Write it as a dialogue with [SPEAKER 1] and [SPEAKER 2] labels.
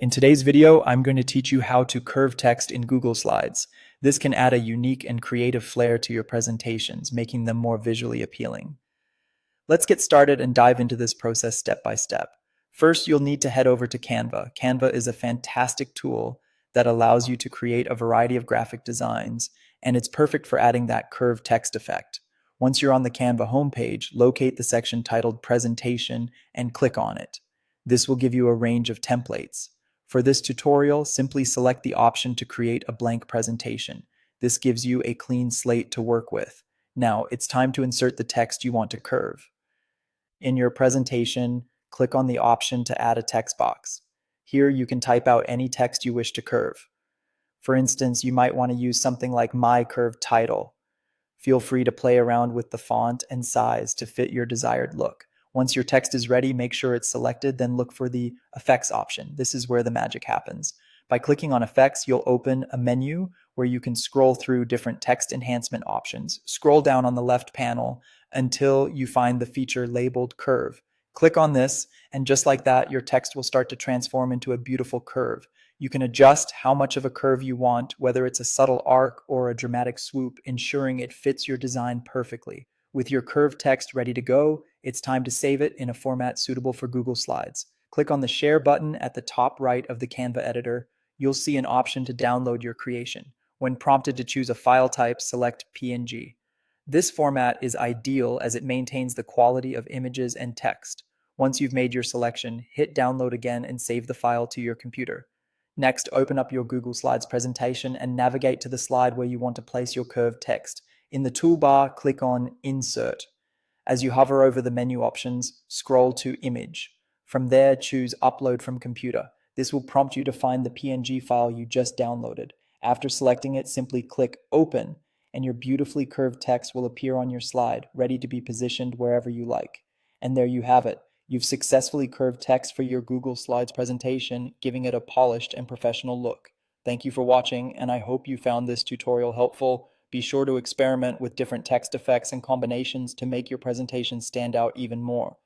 [SPEAKER 1] In today's video, I'm going to teach you how to curve text in Google Slides. This can add a unique and creative flair to your presentations, making them more visually appealing. Let's get started and dive into this process step by step. First, you'll need to head over to Canva. Canva is a fantastic tool that allows you to create a variety of graphic designs, and it's perfect for adding that curved text effect. Once you're on the Canva homepage, locate the section titled Presentation and click on it. This will give you a range of templates. For this tutorial, simply select the option to create a blank presentation. This gives you a clean slate to work with. Now, it's time to insert the text you want to curve. In your presentation, click on the option to add a text box. Here you can type out any text you wish to curve. For instance, you might want to use something like My Curved Title. Feel free to play around with the font and size to fit your desired look. Once your text is ready, make sure it's selected, then look for the Effects option. This is where the magic happens. By clicking on Effects, you'll open a menu where you can scroll through different text enhancement options. Scroll down on the left panel until you find the feature labeled Curve. Click on this, and just like that, your text will start to transform into a beautiful curve. You can adjust how much of a curve you want, whether it's a subtle arc or a dramatic swoop, ensuring it fits your design perfectly. With your curved text ready to go, it's time to save it in a format suitable for Google Slides. Click on the Share button at the top right of the Canva editor. You'll see an option to download your creation. When prompted to choose a file type, select PNG. This format is ideal as it maintains the quality of images and text. Once you've made your selection, hit download again and save the file to your computer. Next, open up your Google Slides presentation and navigate to the slide where you want to place your curved text. In the toolbar, click on Insert. As you hover over the menu options, scroll to Image. From there, choose Upload from Computer. This will prompt you to find the PNG file you just downloaded. After selecting it, simply click Open, and your beautifully curved text will appear on your slide, ready to be positioned wherever you like. And there you have it. You've successfully curved text for your Google Slides presentation, giving it a polished and professional look. Thank you for watching, and I hope you found this tutorial helpful. Be sure to experiment with different text effects and combinations to make your presentation stand out even more.